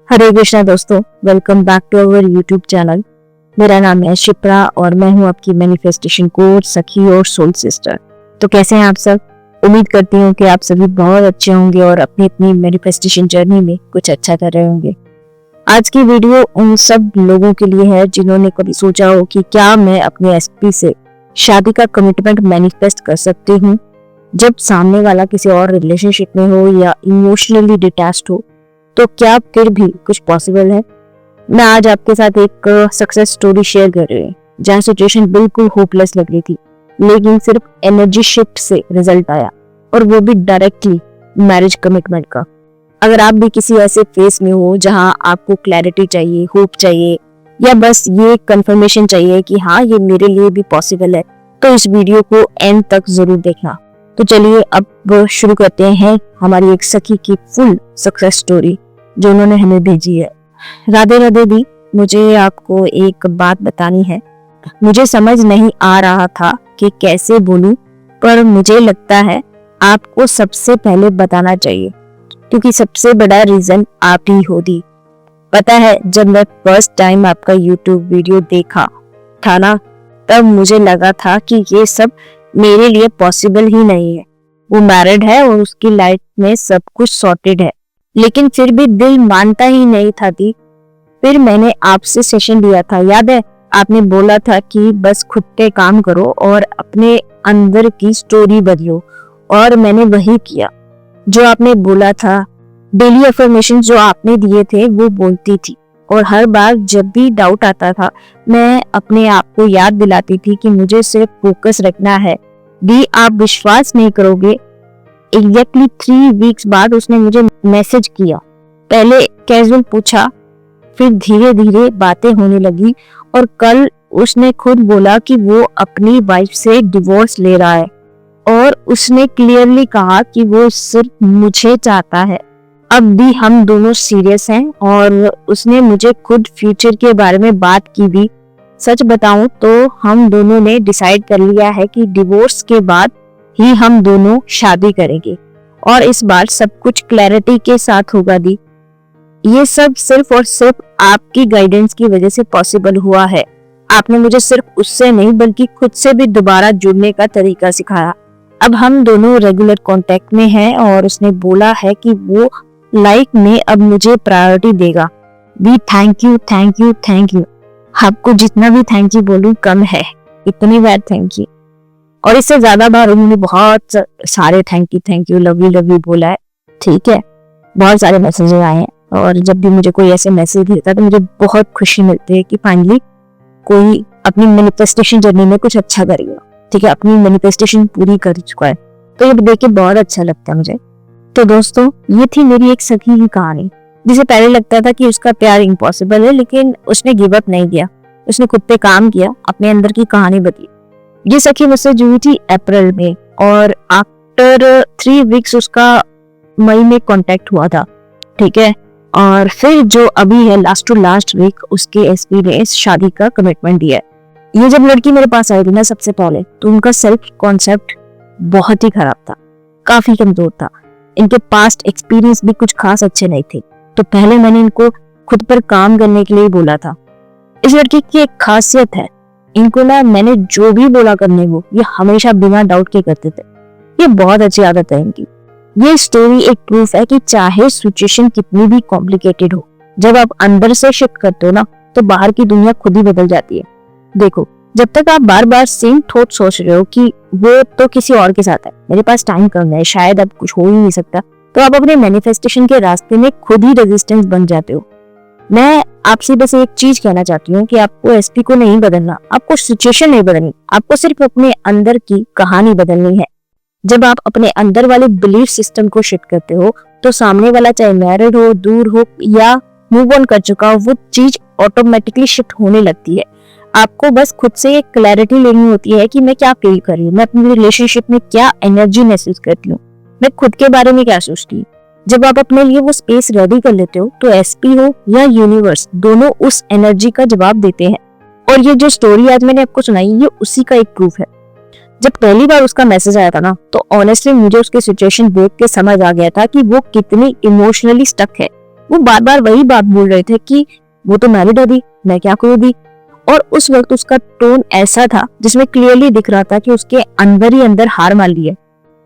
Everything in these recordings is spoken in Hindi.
हरे कृष्णा दोस्तों, welcome back to our YouTube channel. मेरा नाम है शिप्रा और मैं हूं आपकी मैनिफेस्टेशन कोच, सखी और सोल सिस्टर। तो कैसे हैं आप सब? उम्मीद करती हूं कि आप सभी बहुत अच्छे होंगे और अपनी अपनी मैनिफेस्टेशन जर्नी में कुछ अच्छा कर रहे होंगे। आज की वीडियो उन सब लोगों के लिए है जिन्होंने कभी सोचा हो कि क्या मैं अपने एसपी से शादी का कमिटमेंट मैनिफेस्ट कर सकती हूँ जब सामने वाला किसी और रिलेशनशिप में हो या इमोशनली डिटैच्ड हो, तो क्या फिर भी कुछ पॉसिबल है। मैं आज आपके साथ एक सक्सेस स्टोरी शेयर कर रही हूँ जहाँ सिचुएशन बिल्कुल होपलेस लग रही थी, लेकिन सिर्फ एनर्जी शिफ्ट से रिजल्ट आया, और वो भी डायरेक्टली मैरिज कमिटमेंट का। अगर आप भी किसी ऐसे फेस में हो जहाँ आपको क्लैरिटी चाहिए, होप चाहिए, या बस ये कंफर्मेशन चाहिए कि हाँ ये मेरे लिए भी पॉसिबल है, तो इस वीडियो को एंड तक जरूर देखना। तो चलिए अब शुरू करते हैं हमारी एक सखी की फुल सक्सेस स्टोरी जो उन्होंने हमें भेजी है। राधे राधे दी, मुझे आपको एक बात बतानी है। मुझे समझ नहीं आ रहा था कि कैसे बोलूं, पर मुझे लगता है आपको सबसे पहले बताना चाहिए, क्योंकि सबसे बड़ा रीजन आप ही हो दी। पता है, जब मैं फर्स्ट टाइम आपका यूट्यूब वीडियो देखा था ना, तब मुझे लगा था कि ये सब मेरे लिए पॉसिबल ही नहीं है। वो मैरिड है और उसकी लाइफ में सब कुछ सॉर्टेड है, लेकिन फिर भी दिल मानता ही नहीं था दी। फिर मैंने आपसे सेशन लिया था, याद है? आपने बोला था कि बस खुद पे काम करो और अपने अंदर की स्टोरी बदलो, और मैंने वही किया जो आपने बोला था। डेली अफर्मेशन जो आपने दिए थे वो बोलती थी, और हर बार जब भी डाउट आता था मैं अपने आप को याद दिलाती थी कि मुझे सिर्फ फोकस रखना है। दी, आप विश्वास नहीं करोगे, एग्जैक्टली 3 वीक्स बाद उसने मुझे मैसेज किया। पहले कैजुअल पूछा, फिर धीरे धीरे बातें होने लगी, और कल उसने खुद बोला कि वो अपनी वाइफ से डिवोर्स ले रहा है, और उसने क्लियरली कहा कि वो सिर्फ मुझे चाहता है। अब भी हम दोनों सीरियस हैं, और उसने मुझे खुद फ्यूचर के बारे में बात की भी। सच बताऊं तो हम दोनों ने डिसाइड कर लिया है कि डिवोर्स के बाद ही हम दोनों शादी करेंगे, और इस बार सब कुछ क्लैरिटी के साथ होगा दी। ये सब सिर्फ और सिर्फ आपकी गाइडेंस की वजह से पॉसिबल हुआ है। आपने मुझे सिर्फ उससे नहीं बल्कि खुद से भी दोबारा जुड़ने का तरीका सिखाया। अब हम दोनों रेगुलर कांटेक्ट में हैं, और उसने बोला है कि वो लाइफ में अब मुझे प्रायोरिटी देगा। भी thank you thank you thank you. आपको जितना भी थैंक यू बोलूं कम है, इतनी बार थैंक यू। और इससे ज्यादा बार उन्होंने बहुत सारे थैंक यू लव यू बोला है। ठीक है, बहुत सारे मैसेज आए हैं, और जब भी मुझे कोई ऐसे मैसेज देता है तो मुझे बहुत खुशी मिलती है कि फाइनली कोई अपनी मैनिफेस्टेशन जर्नी में कुछ अच्छा करेगा। ठीक है, अपनी मैनिफेस्टेशन पूरी कर चुका है, तो ये देख के बहुत अच्छा लगता है मुझे। तो दोस्तों, ये थी मेरी एक सखी की कहानी, जिसे पहले लगता था कि उसका प्यार इम्पॉसिबल है, लेकिन उसने गिव अप नहीं किया। उसने खुद पे काम किया, अपने अंदर की कहानी बदली। ये सखी मुझसे जुड़ी थी अप्रैल में, और आफ्टर 3 वीक्स उसका मई में कांटेक्ट हुआ था। ठीक है, और फिर जो अभी है लास्ट टू लास्ट वीक उसके एसपी ने शादी का कमिटमेंट दिया है। ये जब लड़की मेरे पास आई थी ना, सबसे पहले तो उनका सेल्फ कॉन्सेप्ट बहुत ही खराब था, काफी कमजोर था। इनके पास्ट एक्सपीरियंस भी कुछ खास अच्छे नहीं थे, तो पहले मैंने इनको खुद पर काम करने के लिए बोला था। इस लड़की की एक खासियत है, इनको ना मैंने जो भी बोला करने को ये हमेशा बिना डाउट के करते थे। ये बहुत अच्छी आदत है इनकी। ये स्टोरी एक प्रूफ है कि चाहे सिचुएशन कितनी भी कॉम्प्लिकेटेड हो, जब आप अंदर से शिफ्ट करते हो ना, तो बाहर की दुनिया खुद ही बदल जाती है। देखो, जब तक आप बार बार सेम थॉट सोच रहे हो कि वो तो किसी और के साथ है, मेरे पास टाइम कम है, शायद अब कुछ हो ही नहीं सकता, तो आप अपने मैनिफेस्टेशन के रास्ते में खुद ही रेजिस्टेंस बन जाते हो। मैं आपसे बस एक चीज कहना चाहती हूँ कि आपको एसपी को नहीं बदलना, आपको सिचुएशन नहीं बदलनी, आपको सिर्फ अपने अंदर की कहानी बदलनी है। जब आप अपने अंदर वाले बिलीफ सिस्टम को शिफ्ट करते हो, तो सामने वाला चाहे मैरिड हो, दूर हो या मूव ऑन कर चुका हो, वो चीज ऑटोमेटिकली शिफ्ट होने लगती है। आपको बस खुद से एक क्लैरिटी लेनी होती है कि मैं क्या फील कर रही हूँ, मैं अपनी रिलेशनशिप में क्या एनर्जी महसूस करती हूँ, मैं खुद के बारे में क्या सोचती हूँ। जब आप अपने लिए वो स्पेस रेडी कर लेते हो, तो एसपी हो या यूनिवर्स, दोनों उस एनर्जी का जवाब देते हैं। और ये जो स्टोरी आज मैंने आपको सुनाई, ये उसी का एक प्रूफ है। जब पहली बार उसका मैसेज आया था ना, तो ऑनेस्टली मुझे उसकी सिचुएशन देख के समझ आ गया था कि वो कितनी इमोशनली स्टक है। वो बार बार वही बात बोल रहे थे कि वो तो मैरिड है अभी, मैं क्या करूँगी। और उस वक्त उसका टोन ऐसा था जिसमें क्लियरली दिख रहा था कि उसके अंदर ही अंदर हार मान ली है।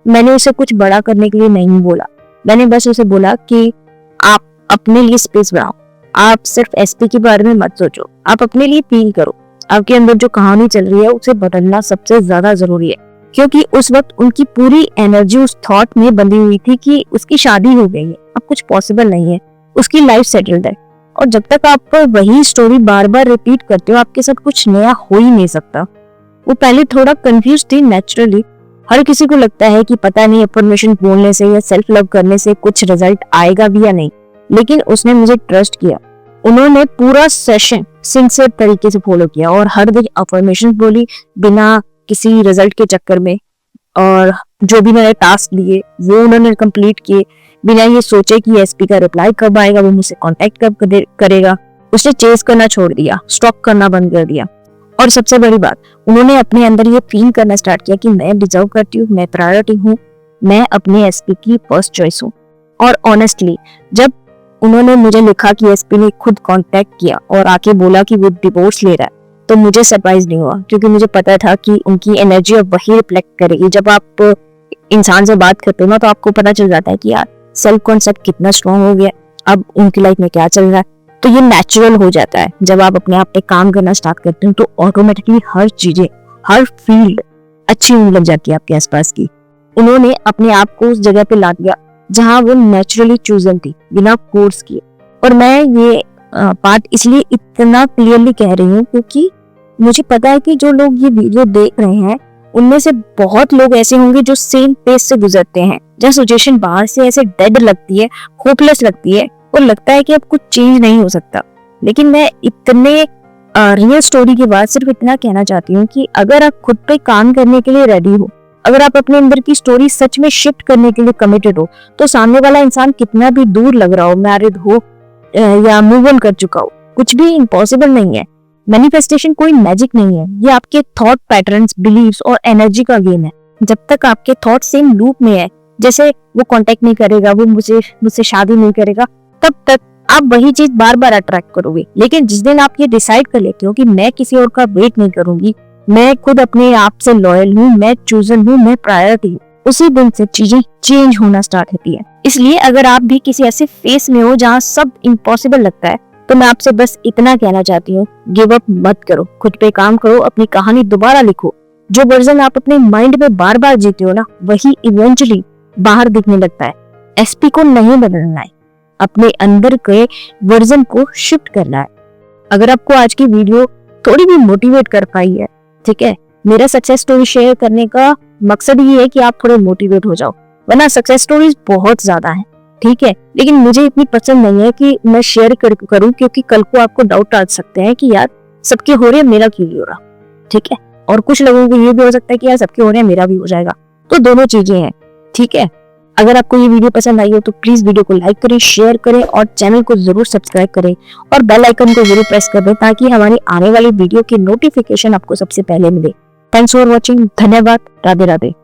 मैंने उसे कुछ बड़ा करने के लिए नहीं बोला, मैंने बस उसे बोला कि आप अपने लिए स्पेस बनाओ, आप सिर्फ एसपी के बारे में मत सोचो, आप अपने लिए फील करो। आपके अंदर जो कहानी चल रही है उसे बदलना सबसे ज्यादा जरूरी है, क्योंकि उस वक्त उनकी पूरी एनर्जी उस थॉट में बंधी हुई थी कि उसकी शादी हो गई है, अब कुछ पॉसिबल नहीं है, उसकी लाइफ सेटल्ड है। और जब तक आप वही स्टोरी बार बार रिपीट करते हो, आपके साथ कुछ नया हो ही नहीं सकता। वो पहले थोड़ा कंफ्यूज थी नेचुरली। हर किसी को लगता है कि पता नहीं अफर्मेशन बोलने से या सेल्फ लव करने से कुछ रिजल्ट आएगा भी या नहीं, लेकिन उसने मुझे ट्रस्ट किया। उन्होंने पूरा सेशन सिंसियर तरीके से फॉलो किया और हर दिन अफर्मेशन बोली बिना किसी रिजल्ट के चक्कर में। और जो भी मैंने टास्क दिए वो उन्होंने कंप्लीट किए बिना ये सोचे कि एसपी का रिप्लाई कब आएगा, वो मुझसे कांटेक्ट कब करेगा। उसने चेस करना छोड़ दिया, स्टॉक करना बंद कर दिया। और सबसे बड़ी बात, उन्होंने अपने अंदर ये फील करना स्टार्ट किया कि मैं डिजर्व करती हूँ, मैं प्रायोरिटी हूँ, मैं अपने एसपी की फर्स्ट चॉइस हूँ। और ऑनेस्टली जब उन्होंने मुझे लिखा कि एसपी ने खुद कांटेक्ट किया और आके बोला कि वो डिवोर्स ले रहा है, तो मुझे सरप्राइज नहीं हुआ, क्योंकि मुझे पता था कि उनकी एनर्जी अब वही रिफ्लेक्ट करेगी। जब आप इंसान से बात करते हो ना, तो आपको पता चल जाता है कि यार सेल्फ कॉन्सेप्ट कितना स्ट्रांग हो गया, अब उनकी लाइफ में क्या चल रहा है। तो ये नेचुरल हो जाता है। जब आप अपने आप पे काम करना स्टार्ट करते हो तो ऑटोमेटिकली हर चीजें, हर फील्ड अच्छी होने लग जाती है आपके आसपास की। उन्होंने अपने आप को उस जगह पे ला दिया जहां वो नेचुरली चूजन थी, बिना कोर्स किए। और मैं ये पार्ट इसलिए इतना क्लियरली कह रही हूँ क्योंकि मुझे पता है कि जो लोग ये वीडियो देख रहे हैं उनमें से बहुत लोग ऐसे होंगे जो सेम पेस से गुजरते हैं, जहाँ सिचुएशन बाहर से ऐसे डेड लगती है, होपलेस लगती है, और लगता है कि अब कुछ चेंज नहीं हो सकता। लेकिन मैं इतने रियल स्टोरी के बाद सिर्फ इतना कहना चाहती हूँ कि अगर आप खुद पे काम करने के लिए रेडी हो, अगर आप अपने अंदर की स्टोरी सच में शिफ्ट करने के लिए कमिटेड हो, तो सामने वाला इंसान कितना भी दूर लग रहा हो, मैरिड हो या मूव ऑन कर चुका हो, कुछ भी इम्पॉसिबल नहीं है। मैनिफेस्टेशन कोई मैजिक नहीं है, ये आपके थॉट पैटर्न्स, बिलीव्स और एनर्जी का गेम है। जब तक आपके थॉट सेम लूप में है, जैसे वो कांटेक्ट नहीं करेगा, वो मुझसे शादी नहीं करेगा, तब तक आप वही चीज बार बार अट्रैक्ट करोगे। लेकिन जिस दिन आप ये डिसाइड कर लेते हो कि मैं किसी और का वेट नहीं करूंगी, मैं खुद अपने आप से लॉयल हूँ, मैं चूजन हूँ, मैं प्रायोरिटी हूँ, उसी दिन से चीजें चेंज होना स्टार्ट होती है। इसलिए अगर आप भी किसी ऐसे फेस में हो जहाँ सब इम्पॉसिबल लगता है, तो मैं आपसे बस इतना कहना चाहती हूँ, गिव अप मत करो, खुद पे काम करो, अपनी कहानी दोबारा लिखो। जो वर्जन आप अपने माइंड में बार बार जीते हो ना, वही इवेंचुअली बाहर दिखने लगता है। एसपी को नहीं बदलना है, अपने अंदर के वर्जन को शिफ्ट करना है। अगर आपको आज की वीडियो थोड़ी भी मोटिवेट कर पाई है, ठीक है, मेरा सक्सेस स्टोरी शेयर करने का मकसद ये है कि आप थोड़े मोटिवेट हो जाओ, वरना सक्सेस स्टोरीज बहुत ज्यादा हैं, ठीक है, लेकिन मुझे इतनी पसंद नहीं है कि मैं शेयर करूं, क्योंकि कल को आपको डाउट आ सकते हैं कि यार सबके हो रहे हैं, मेरा क्यों नहीं हो रहा, ठीक है। और कुछ लोगों को ये भी हो सकता है कि यार सबके हो रहे हैं, मेरा भी हो जाएगा। तो दोनों चीजें हैं, ठीक है। अगर आपको ये वीडियो पसंद आई हो तो प्लीज वीडियो को लाइक करें, शेयर करें और चैनल को जरूर सब्सक्राइब करें और बेल आइकन को जरूर प्रेस कर दें ताकि हमारी आने वाली वीडियो की नोटिफिकेशन आपको सबसे पहले मिले। थैंक्स फॉर वॉचिंग, धन्यवाद, राधे राधे।